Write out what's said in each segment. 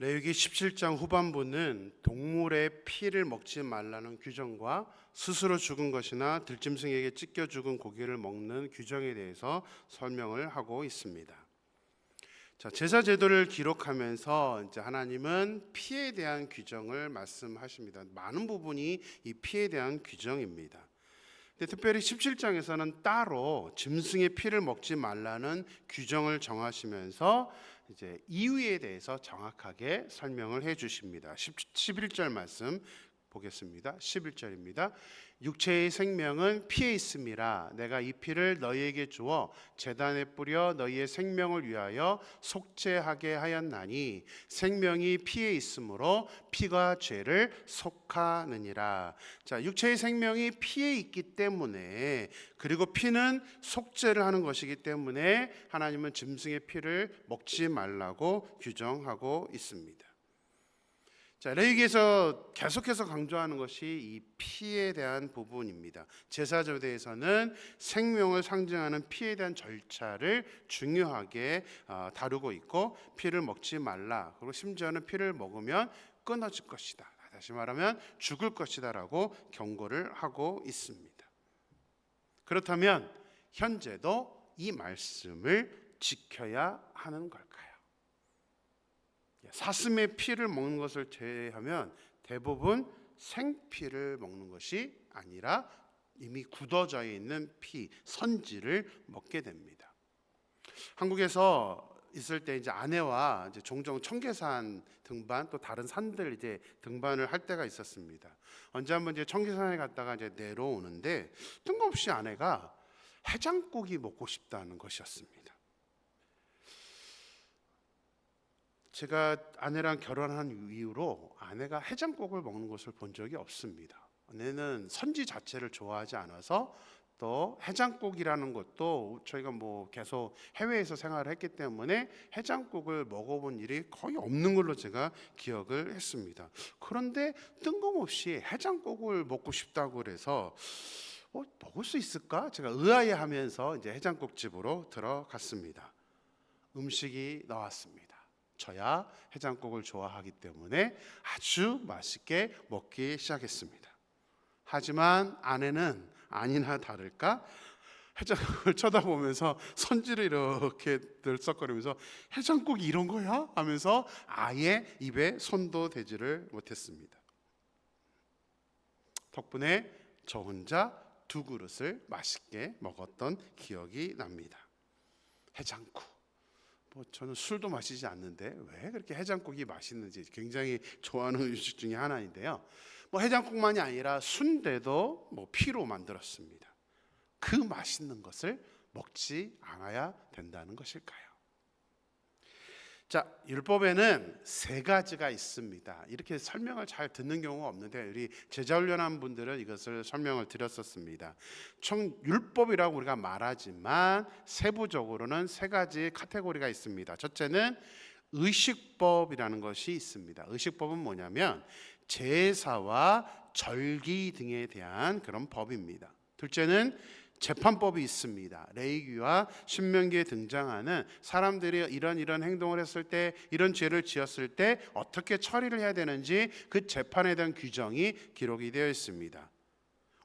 레위기 17장 후반부는 동물의 피를 먹지 말라는 규정과 스스로 죽은 것이나 들짐승에게 찢겨 죽은 고기를 먹는 규정에 대해서 설명을 하고 있습니다. 자, 제사 제도를 기록하면서 이제 하나님은 피에 대한 규정을 말씀하십니다. 많은 부분이 이 피에 대한 규정입니다. 근데 특별히 17장에서는 따로 짐승의 피를 먹지 말라는 규정을 정하시면서 이제 이유에 대해서 정확하게 설명을 해 주십니다. 11절 말씀 보겠습니다. 11절입니다. 육체의 생명은 피에 있음이라 내가 이 피를 너희에게 주어 제단에 뿌려 너희의 생명을 위하여 속죄하게 하였나니 생명이 피에 있으므로 피가 죄를 속하느니라. 자, 육체의 생명이 피에 있기 때문에, 그리고 피는 속죄를 하는 것이기 때문에 하나님은 짐승의 피를 먹지 말라고 규정하고 있습니다. 자, 레위기에서 계속해서 강조하는 것이 이 피에 대한 부분입니다. 제사제도에서는 생명을 상징하는 피에 대한 절차를 중요하게 다루고 있고, 피를 먹지 말라, 그리고 심지어는 피를 먹으면 끊어질 것이다, 다시 말하면 죽을 것이다 라고 경고를 하고 있습니다. 그렇다면 현재도 이 말씀을 지켜야 하는 걸까요? 사슴의 피를 먹는 것을 제외하면 대부분 생피를 먹는 것이 아니라 이미 굳어져 있는 피, 선지를 먹게 됩니다. 한국에서 있을 때 이제 아내와 이제 종종 청계산 등반, 또 다른 산들 이제 등반을 할 때가 있었습니다. 언제 한번 이제 청계산에 갔다가 이제 내려오는데 뜬금없이 아내가 해장국이 먹고 싶다는 것이었습니다. 제가 아내랑 결혼한 이후로 아내가 해장국을 먹는 것을 본 적이 없습니다. 아내는 선지 자체를 좋아하지 않아서, 또 해장국이라는 것도 저희가 뭐 계속 해외에서 생활을 했기 때문에 해장국을 먹어본 일이 거의 없는 걸로 제가 기억을 했습니다. 그런데 뜬금없이 해장국을 먹고 싶다고 그래서 먹을 수 있을까? 제가 의아해하면서 이제 해장국 집으로 들어갔습니다. 음식이 나왔습니다. 저야 해장국을 좋아하기 때문에 아주 맛있게 먹기 시작했습니다. 하지만 아내는 아니나 다를까 해장국을 쳐다보면서 선지를 이렇게 들썩거리면서 해장국이 이런 거야? 하면서 아예 입에 손도 대지를 못했습니다. 덕분에 저 혼자 2그릇을 맛있게 먹었던 기억이 납니다. 해장국. 저는 술도 마시지 않는데 왜 그렇게 해장국이 맛있는지 굉장히 좋아하는 음식 중에 하나인데요. 해장국만이 아니라 순대도 피로 만들었습니다. 그 맛있는 것을 먹지 않아야 된다는 것일까요? 자, 율법에는 3가지가 있습니다. 이렇게 설명을 잘 듣는 경우가 없는데 우리 제자훈련한 분들은 이것을 설명을 드렸었습니다. 총 율법이라고 우리가 말하지만 세부적으로는 3가지 카테고리가 있습니다. 첫째는 의식법이라는 것이 있습니다. 의식법은 뭐냐면 제사와 절기 등에 대한 그런 법입니다. 둘째는 재판법이 있습니다. 레위기와 신명기에 등장하는 사람들이 이런 행동을 했을 때, 이런 죄를 지었을 때 어떻게 처리를 해야 되는지 그 재판에 대한 규정이 기록이 되어 있습니다.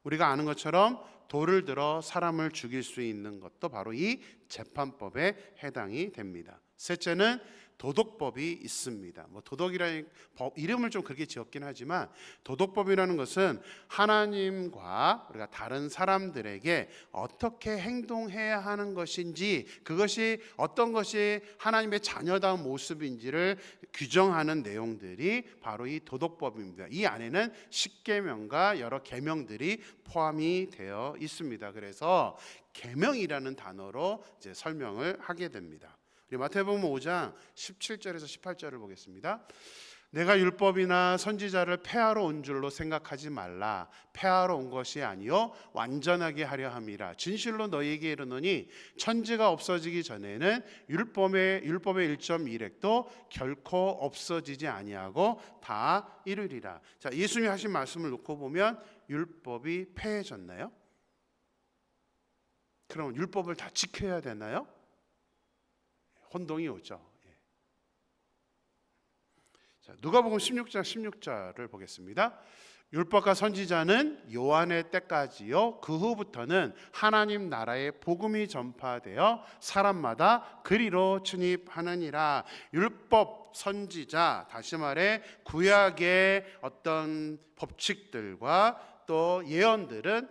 우리가 아는 것처럼 돌을 들어 사람을 죽일 수 있는 것도 바로 이 재판법에 해당이 됩니다. 셋째는 도덕법이 있습니다. 도덕이라는 법 이름을 좀 그렇게 지었긴 하지만, 도덕법이라는 것은 하나님과 우리가 다른 사람들에게 어떻게 행동해야 하는 것인지, 그것이 어떤 것이 하나님의 자녀다운 모습인지를 규정하는 내용들이 바로 이 도덕법입니다. 이 안에는 십계명과 여러 계명들이 포함이 되어 있습니다. 그래서 계명이라는 단어로 이제 설명을 하게 됩니다. 우리 마태복음 5장 17절에서 18절을 보겠습니다. 내가 율법이나 선지자를 폐하러 온 줄로 생각하지 말라. 폐하러 온 것이 아니요 완전하게 하려 함이라. 진실로 너희에게 이르노니 천지가 없어지기 전에는 율법의 1.1획도 결코 없어지지 아니하고 다 이루리라. 자, 예수님이 하신 말씀을 놓고 보면 율법이 폐해졌나요? 그럼 율법을 다 지켜야 되나요? 혼동이 오죠. 자, 누가복음 16장 16절을 보겠습니다. 율법과 선지자는 요한의 때까지요, 그 후부터는 하나님 나라의 복음이 전파되어 사람마다 그리로 출입하느니라. 율법, 선지자, 다시 말해 구약의 어떤 법칙들과 또 예언들은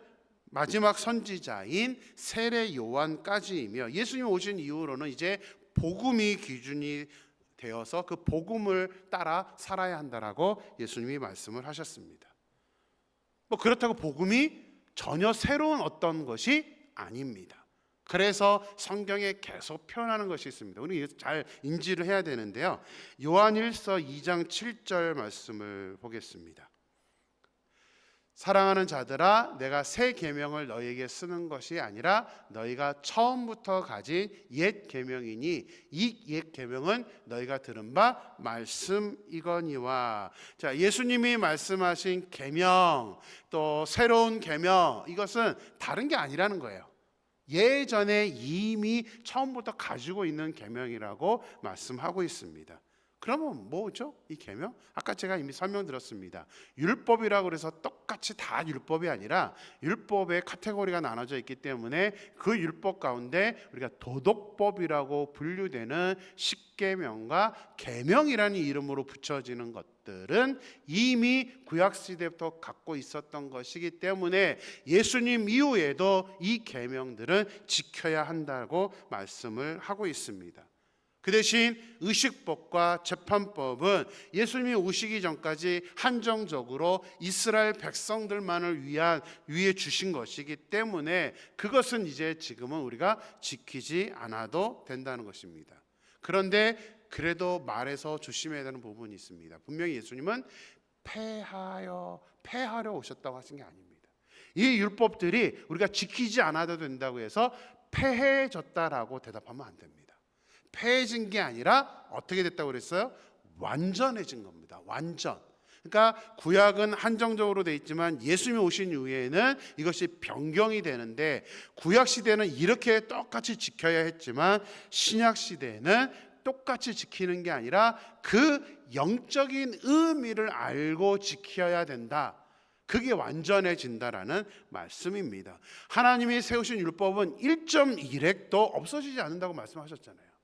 마지막 선지자인 세례 요한까지이며, 예수님 오신 이후로는 이제 복음이 기준이 되어서 그 복음을 따라 살아야 한다라고 예수님이 말씀을 하셨습니다. 뭐 그렇다고 복음이 전혀 새로운 어떤 것이 아닙니다. 그래서 성경에 계속 표현하는 것이 있습니다. 우리 잘 인지를 해야 되는데요. 요한일서 2장 7절 말씀을 보겠습니다. 사랑하는 자들아, 내가 새 계명을 너희에게 쓰는 것이 아니라 너희가 처음부터 가진 옛 계명이니 이 옛 계명은 너희가 들은 바 말씀이거니와. 자, 예수님이 말씀하신 계명, 또 새로운 계명, 이것은 다른 게 아니라는 거예요. 예전에 이미 처음부터 가지고 있는 계명이라고 말씀하고 있습니다. 그러면 뭐죠? 이 계명? 아까 제가 이미 설명드렸습니다. 율법이라고 해서 똑같이 다 율법이 아니라 율법의 카테고리가 나눠져 있기 때문에 그 율법 가운데 우리가 도덕법이라고 분류되는 십계명과 계명이라는 이름으로 붙여지는 것들은 이미 구약 시대부터 갖고 있었던 것이기 때문에 예수님 이후에도 이 계명들은 지켜야 한다고 말씀을 하고 있습니다. 그 대신 의식법과 재판법은 예수님이 오시기 전까지 한정적으로 이스라엘 백성들만을 위해 주신 것이기 때문에 그것은 이제 지금은 우리가 지키지 않아도 된다는 것입니다. 그런데 그래도 말에서 조심해야 되는 부분이 있습니다. 분명히 예수님은 폐하려 오셨다고 하신 게 아닙니다. 이 율법들이 우리가 지키지 않아도 된다고 해서 폐해졌다라고 대답하면 안 됩니다. 폐해진 게 아니라 어떻게 됐다고 그랬어요? 완전해진 겁니다. 완전. 그러니까 구약은 한정적으로 돼 있지만 예수님이 오신 이후에는 이것이 변경이 되는데, 구약 시대는 이렇게 똑같이 지켜야 했지만 신약 시대에는 똑같이 지키는 게 아니라 그 영적인 의미를 알고 지켜야 된다. 그게 완전해진다라는 말씀입니다. 하나님이 세우신 율법은 1.1획도 없어지지 않는다고 말씀하셨잖아요.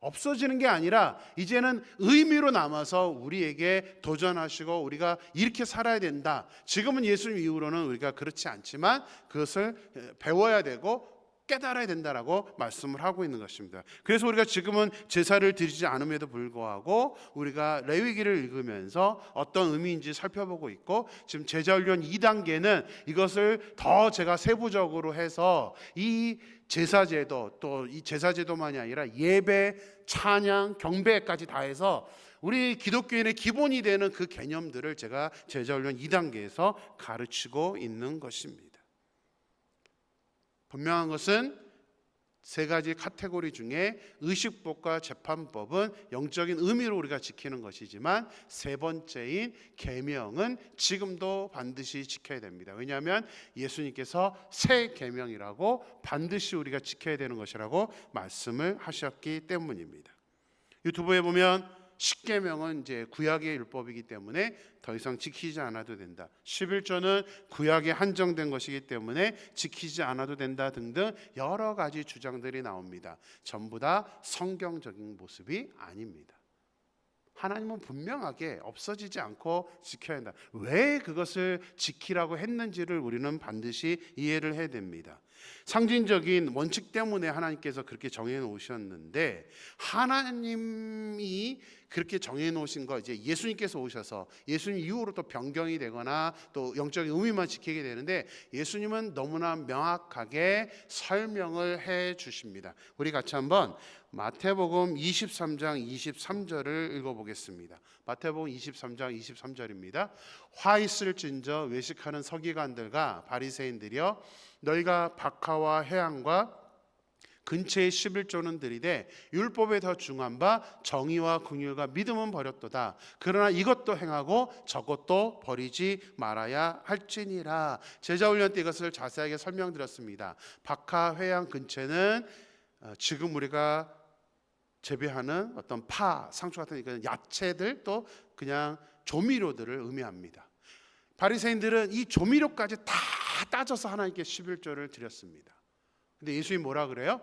없어지는 게 아니라 이제는 의미로 남아서 우리에게 도전하시고 우리가 이렇게 살아야 된다. 지금은 예수님 이후로는 우리가 그렇지 않지만 그것을 배워야 되고 깨달아야 된다라고 말씀을 하고 있는 것입니다. 그래서 우리가 지금은 제사를 드리지 않음에도 불구하고 우리가 레위기를 읽으면서 어떤 의미인지 살펴보고 있고, 지금 제자훈련 2단계는 이것을 더 제가 세부적으로 해서 이 제사제도, 또 이 제사제도만이 아니라 예배, 찬양, 경배까지 다 해서 우리 기독교인의 기본이 되는 그 개념들을 제가 제자훈련 2단계에서 가르치고 있는 것입니다. 분명한 것은 세 가지 카테고리 중에 의식법과 재판법은 영적인 의미로 우리가 지키는 것이지만, 세 번째인 계명은 지금도 반드시 지켜야 됩니다. 왜냐하면 예수님께서 새 계명이라고 반드시 우리가 지켜야 되는 것이라고 말씀을 하셨기 때문입니다. 유튜브에 보면 10계명은 이제 구약의 율법이기 때문에 더 이상 지키지 않아도 된다. 11조는 구약에 한정된 것이기 때문에 지키지 않아도 된다 등등 여러 가지 주장들이 나옵니다. 전부 다 성경적인 모습이 아닙니다. 하나님은 분명하게 없어지지 않고 지켜야 한다. 왜 그것을 지키라고 했는지를 우리는 반드시 이해를 해야 됩니다. 상징적인 원칙 때문에 하나님께서 그렇게 정해 놓으셨는데, 하나님이 그렇게 정해 놓으신 거 이제 예수님께서 오셔서 예수님 이후로 또 변경이 되거나 또 영적인 의미만 지키게 되는데, 예수님은 너무나 명확하게 설명을 해 주십니다. 우리 같이 한번 마태복음 23장 23절을 읽어보겠습니다. 마태복음 23장 23절입니다. 화 있을진저 외식하는 서기관들과 바리새인들이여, 너희가 박하와 회향과 근처의 11조는 들이되 율법에 더 중한 바 정의와 긍휼과 믿음은 버렸도다. 그러나 이것도 행하고 저것도 버리지 말아야 할지니라. 제자훈련 때 이것을 자세하게 설명드렸습니다. 박하, 회향, 근처는 지금 우리가 재배하는 어떤 파, 상추 같은 그런 야채들 또 그냥 조미료들을 의미합니다. 바리새인들은 이 조미료까지 다 따져서 하나님께 11조를 드렸습니다. 근데 예수님이 뭐라 그래요?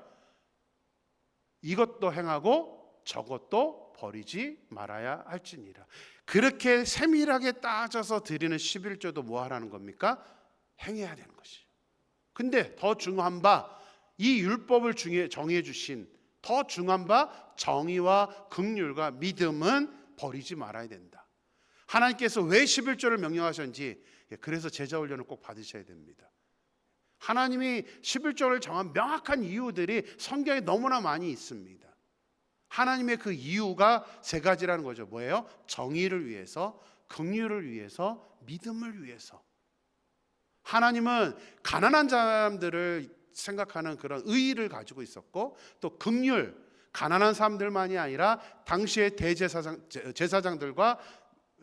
이것도 행하고 저것도 버리지 말아야 할지니라. 그렇게 세밀하게 따져서 드리는 11조도 뭐 하라는 겁니까? 행해야 되는 것이죠. 근데 더 중요한 바, 이 율법을 정해 주신 더 중요한 바 정의와 긍휼과 믿음은 버리지 말아야 된다. 하나님께서 왜 11조를 명령하셨는지, 그래서 제자 훈련을 꼭 받으셔야 됩니다. 하나님이 11조를 정한 명확한 이유들이 성경에 너무나 많이 있습니다. 하나님의 그 이유가 세 가지라는 거죠. 뭐예요? 정의를 위해서, 긍휼을 위해서, 믿음을 위해서. 하나님은 가난한 사람들을 생각하는 그런 의의를 가지고 있었고, 또 긍휼, 가난한 사람들만이 아니라 당시의 제사장들과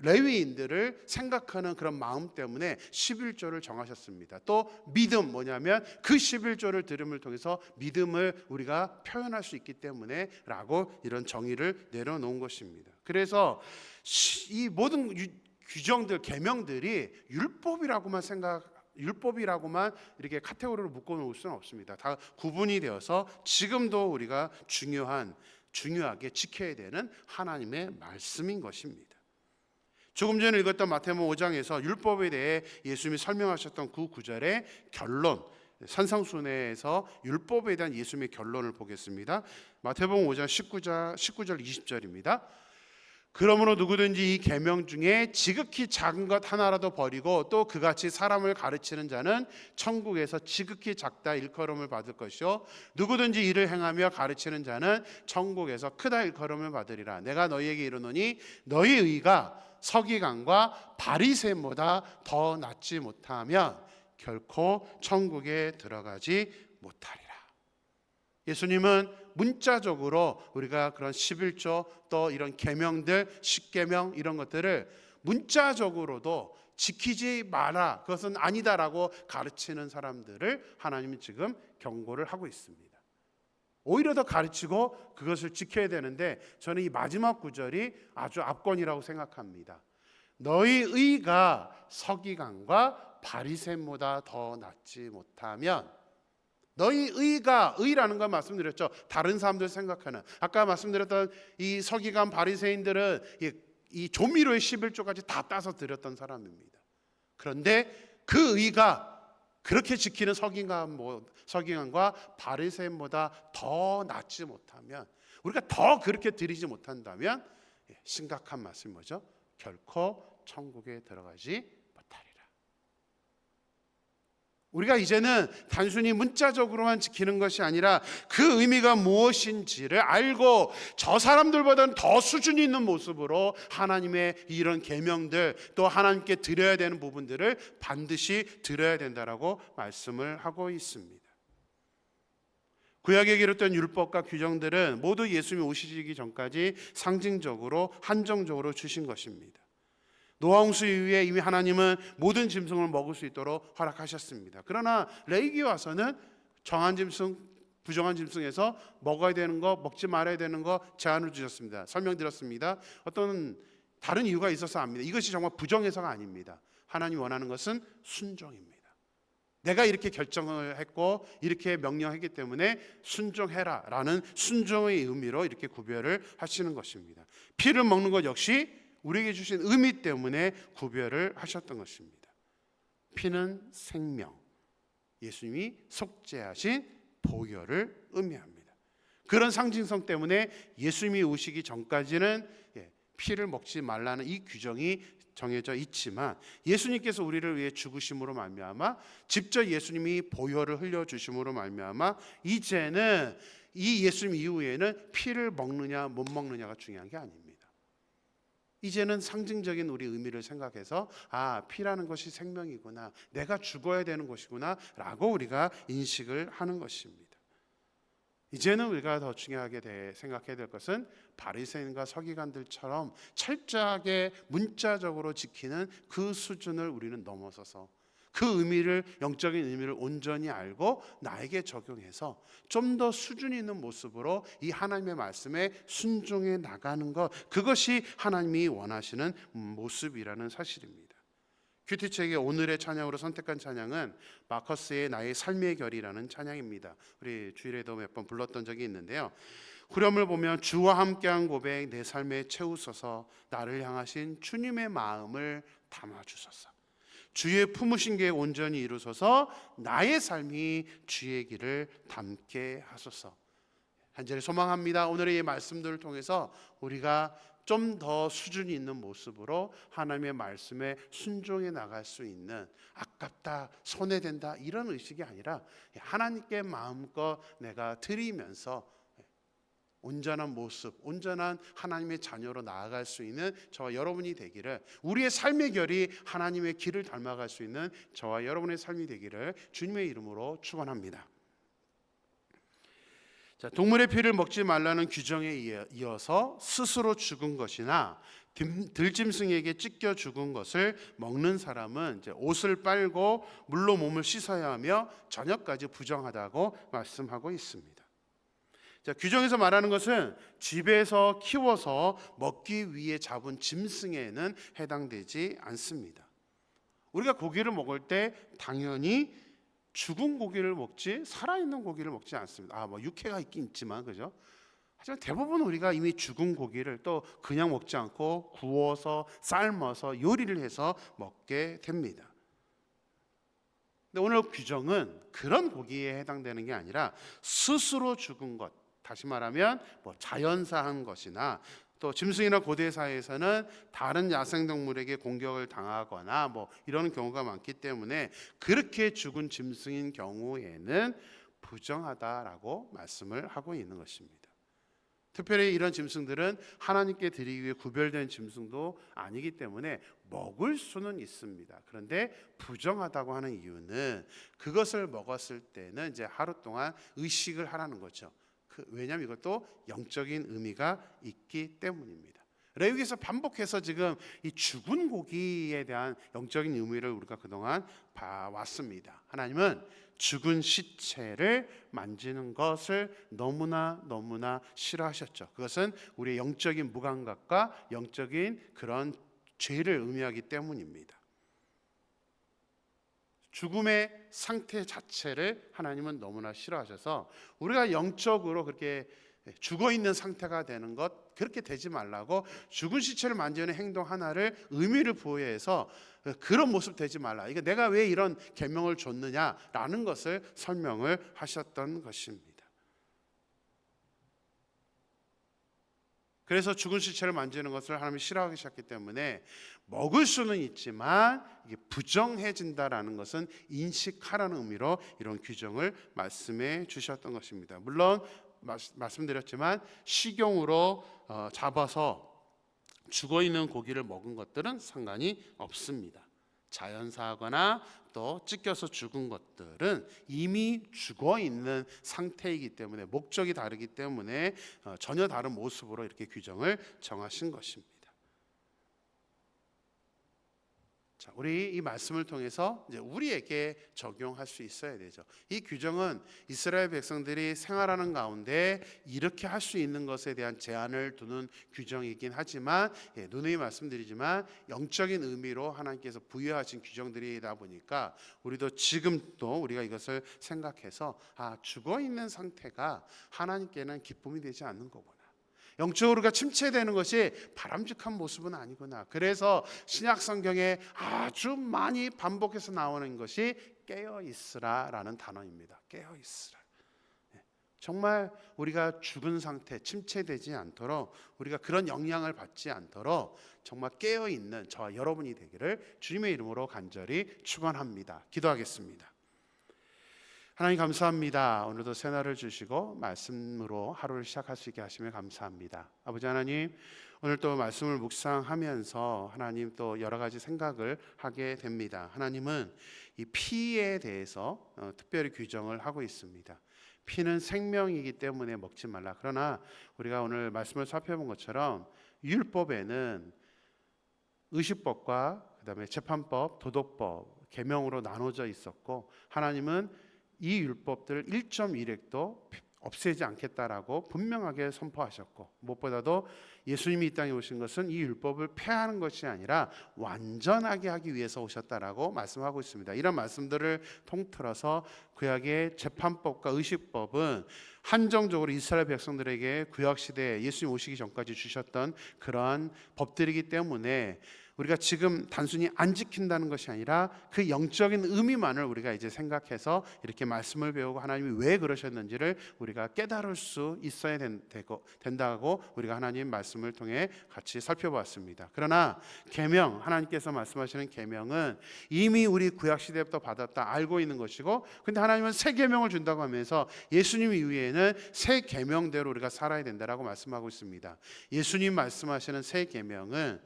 레위인들을 생각하는 그런 마음 때문에 11조를 정하셨습니다. 또 믿음, 뭐냐면 그 11조를 들음을 통해서 믿음을 우리가 표현할 수 있기 때문에 라고 이런 정의를 내려놓은 것입니다. 그래서 이 모든 규정들, 계명들이 율법이라고만 이렇게 카테고리로 묶어놓을 수는 없습니다. 다 구분이 되어서 지금도 우리가 중요하게 지켜야 되는 하나님의 말씀인 것입니다. 조금 전에 읽었던 마태복음 5장에서 율법에 대해 예수님이 설명하셨던 그 구절의 결론, 산상수훈에서 율법에 대한 예수님의 결론을 보겠습니다. 마태복음 5장 19절 20절입니다. 그러므로 누구든지 이 계명 중에 지극히 작은 것 하나라도 버리고 또 그같이 사람을 가르치는 자는 천국에서 지극히 작다 일컬음을 받을 것이요 누구든지 이를 행하며 가르치는 자는 천국에서 크다 일컬음을 받으리라. 내가 너희에게 이르노니 너희 의가 서기관과 바리새인보다 더 낫지 못하면 결코 천국에 들어가지 못하리라. 예수님은 문자적으로 우리가 그런 11조 또 이런 계명들, 십계명 이런 것들을 문자적으로도 지키지 마라, 그것은 아니다라고 가르치는 사람들을 하나님이 지금 경고를 하고 있습니다. 오히려 더 가르치고 그것을 지켜야 되는데, 저는 이 마지막 구절이 아주 압권이라고 생각합니다. 너희 의가 서기관과 바리새인보다 더 낫지 못하면, 너희 의라는 걸 말씀드렸죠. 다른 사람들 생각하는, 아까 말씀드렸던 이 서기관 바리새인들은 이 조미료의 11조까지 다 따서 드렸던 사람입니다. 그런데 그 의가 그렇게 지키는 서기관과 바리새인보다 더 낫지 못하면, 우리가 더 그렇게 드리지 못한다면 심각한 말씀이 뭐죠? 결코 천국에 들어가지 못하리라. 우리가 이제는 단순히 문자적으로만 지키는 것이 아니라 그 의미가 무엇인지를 알고 저 사람들보다는 더 수준이 있는 모습으로 하나님의 이런 계명들, 또 하나님께 드려야 되는 부분들을 반드시 드려야 된다라고 말씀을 하고 있습니다. 구약에 기록된 율법과 규정들은 모두 예수님이 오시기 전까지 상징적으로 한정적으로 주신 것입니다. 노아 홍수 이후에 이미 하나님은 모든 짐승을 먹을 수 있도록 허락하셨습니다. 그러나 레위기에 와서는 정한 짐승, 부정한 짐승에서 먹어야 되는 거, 먹지 말아야 되는 거 제한을 주셨습니다. 설명드렸습니다. 어떤 다른 이유가 있어서 압니다. 이것이 정말 부정해서가 아닙니다. 하나님이 원하는 것은 순종입니다. 내가 이렇게 결정을 했고 이렇게 명령했기 때문에 순종해라 라는 순종의 의미로 이렇게 구별을 하시는 것입니다. 피를 먹는 것 역시 우리에게 주신 의미 때문에 구별을 하셨던 것입니다. 피는 생명, 예수님이 속죄하신 보혈을 의미합니다. 그런 상징성 때문에 예수님이 오시기 전까지는 피를 먹지 말라는 이 규정이 정해져 있지만, 예수님께서 우리를 위해 죽으심으로 말미암아 직접 예수님이 보혈을 흘려주심으로 말미암아 이제는 이 예수님 이후에는 피를 먹느냐 못 먹느냐가 중요한 게 아닙니다. 이제는 상징적인 우리 의미를 생각해서 피라는 것이 생명이구나, 내가 죽어야 되는 것이구나 라고 우리가 인식을 하는 것입니다. 이제는 우리가 더 중요하게 생각해야 될 것은 바리새인과 서기관들처럼 철저하게 문자적으로 지키는 그 수준을 우리는 넘어서서 그 의미를, 영적인 의미를 온전히 알고 나에게 적용해서 좀 더 수준 있는 모습으로 이 하나님의 말씀에 순종해 나가는 것, 그것이 하나님이 원하시는 모습이라는 사실입니다. 큐티책의 오늘의 찬양으로 선택한 찬양은 마커스의 나의 삶의 결이라는 찬양입니다. 우리 주일에도 몇 번 불렀던 적이 있는데요. 후렴을 보면 주와 함께한 고백 내 삶에 채우소서, 나를 향하신 주님의 마음을 담아주소서, 주의 품으신 게 온전히 이루소서, 나의 삶이 주의 길을 담게 하소서. 간절히 소망합니다. 오늘의 이 말씀들을 통해서 우리가 좀 더 수준이 있는 모습으로 하나님의 말씀에 순종해 나갈 수 있는, 아깝다, 손해된다 이런 의식이 아니라 하나님께 마음껏 내가 드리면서 온전한 모습, 온전한 하나님의 자녀로 나아갈 수 있는 저와 여러분이 되기를, 우리의 삶의 결이 하나님의 길을 닮아갈 수 있는 저와 여러분의 삶이 되기를 주님의 이름으로 축원합니다. 자, 동물의 피를 먹지 말라는 규정에 이어서 스스로 죽은 것이나 들짐승에게 찢겨 죽은 것을 먹는 사람은 이제 옷을 빨고 물로 몸을 씻어야 하며 저녁까지 부정하다고 말씀하고 있습니다. 자, 규정에서 말하는 것은 집에서 키워서 먹기 위해 잡은 짐승에는 해당되지 않습니다. 우리가 고기를 먹을 때 당연히 죽은 고기를 먹지 살아있는 고기를 먹지 않습니다. 뭐 육회가 있긴 있지만, 그죠? 하지만 대부분 우리가 이미 죽은 고기를 또 그냥 먹지 않고 구워서 삶아서 요리를 해서 먹게 됩니다. 근데 오늘 규정은 그런 고기에 해당되는 게 아니라 스스로 죽은 것, 다시 말하면 뭐 자연사한 것이나, 또 짐승이나 고대 사회에서는 다른 야생동물에게 공격을 당하거나 뭐 이런 경우가 많기 때문에 그렇게 죽은 짐승인 경우에는 부정하다라고 말씀을 하고 있는 것입니다. 특별히 이런 짐승들은 하나님께 드리기 위해 구별된 짐승도 아니기 때문에 먹을 수는 있습니다. 그런데 부정하다고 하는 이유는 그것을 먹었을 때는 이제 하루 동안 의식을 하라는 거죠. 왜냐하면 이것도 영적인 의미가 있기 때문입니다. 레위기에서 반복해서 지금 이 죽은 고기에 대한 영적인 의미를 우리가 그동안 봐왔습니다. 하나님은 죽은 시체를 만지는 것을 너무나 싫어하셨죠. 그것은 우리의 영적인 무감각과 영적인 그런 죄를 의미하기 때문입니다. 죽음의 상태 자체를 하나님은 너무나 싫어하셔서 우리가 영적으로 그렇게 죽어 있는 상태가 되는 것, 그렇게 되지 말라고 죽은 시체를 만지는 행동 하나를 의미를 부여해서 그런 모습 되지 말라, 이거 내가 왜 이런 계명을 줬느냐라는 것을 설명을 하셨던 것입니다. 그래서 죽은 시체를 만지는 것을 하나님이 싫어하셨기 때문에 먹을 수는 있지만 이게 부정해진다라는 것은 인식하라는 의미로 이런 규정을 말씀해 주셨던 것입니다. 물론 말씀드렸지만 식용으로 잡아서 죽어있는 고기를 먹은 것들은 상관이 없습니다. 자연사하거나 또 찢겨서 죽은 것들은 이미 죽어있는 상태이기 때문에, 목적이 다르기 때문에 전혀 다른 모습으로 이렇게 규정을 정하신 것입니다. 자, 우리 이 말씀을 통해서 이제 우리에게 적용할 수 있어야 되죠. 이 규정은 이스라엘 백성들이 생활하는 가운데 이렇게 할 수 있는 것에 대한 제한을 두는 규정이긴 하지만, 누누이 말씀드리지만 영적인 의미로 하나님께서 부여하신 규정들이다 보니까 우리도 지금도 우리가 이것을 생각해서 죽어 있는 상태가 하나님께는 기쁨이 되지 않는 거구나, 영적으로가 침체되는 것이 바람직한 모습은 아니구나. 그래서 신약 성경에 아주 많이 반복해서 나오는 것이 깨어 있으라라는 단어입니다. 깨어 있으라. 정말 우리가 죽은 상태, 침체되지 않도록, 우리가 그런 영향을 받지 않도록 정말 깨어 있는 저와 여러분이 되기를 주님의 이름으로 간절히 축원합니다. 기도하겠습니다. 하나님 감사합니다. 오늘도 새날을 주시고 말씀으로 하루를 시작할 수 있게 하시며 감사합니다. 아버지 하나님, 오늘 또 말씀을 묵상하면서 하나님 또 여러 가지 생각을 하게 됩니다. 하나님은 이 피에 대해서 특별히 규정을 하고 있습니다. 피는 생명이기 때문에 먹지 말라. 그러나 우리가 오늘 말씀을 살펴본 것처럼 율법에는 의식법과 그다음에 재판법, 도덕법, 계명으로 나눠져 있었고 하나님은 이 율법들을 1.1획도 없애지 않겠다라고 분명하게 선포하셨고 무엇보다도 예수님이 이 땅에 오신 것은 이 율법을 폐하는 것이 아니라 완전하게 하기 위해서 오셨다라고 말씀하고 있습니다. 이런 말씀들을 통틀어서 구약의 재판법과 의식법은 한정적으로 이스라엘 백성들에게 구약시대에 예수님 오시기 전까지 주셨던 그러한 법들이기 때문에 우리가 지금 단순히 안 지킨다는 것이 아니라 그 영적인 의미만을 우리가 이제 생각해서 이렇게 말씀을 배우고 하나님이 왜 그러셨는지를 우리가 깨달을 수 있어야 된다고 우리가 하나님 말씀을 통해 같이 살펴보았습니다. 그러나 계명, 하나님께서 말씀하시는 계명은 이미 우리 구약 시대부터 받았다 알고 있는 것이고, 근데 하나님은 새 계명을 준다고 하면서 예수님 이후에는 새 계명대로 우리가 살아야 된다라고 말씀하고 있습니다. 예수님 말씀하시는 새 계명은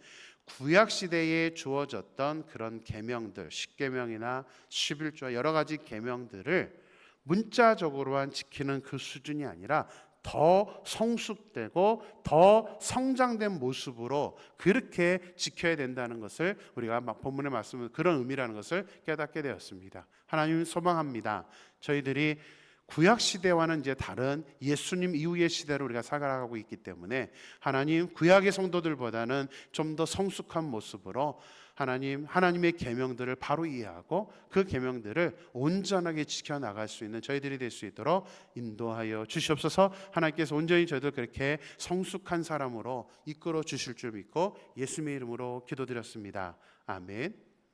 구약 시대에 주어졌던 그런 계명들, 10계명이나 11조와 여러 가지 계명들을 문자적으로만 지키는 그 수준이 아니라 더 성숙되고 더 성장된 모습으로 그렇게 지켜야 된다는 것을 우리가 본문의 말씀은 그런 의미라는 것을 깨닫게 되었습니다. 하나님 소망합니다. 저희들이 구약 시대와는 이제 다른 예수님 이후의 시대로 우리가 살아가고 있기 때문에 하나님 구약의 성도들보다는 좀 더 성숙한 모습으로 하나님의 계명들을 바로 이해하고 그 계명들을 온전하게 지켜나갈 수 있는 저희들이 될 수 있도록 인도하여 주시옵소서. 하나님께서 온전히 저희들 그렇게 성숙한 사람으로 이끌어 주실 줄 믿고 예수님의 이름으로 기도드렸습니다. 아멘.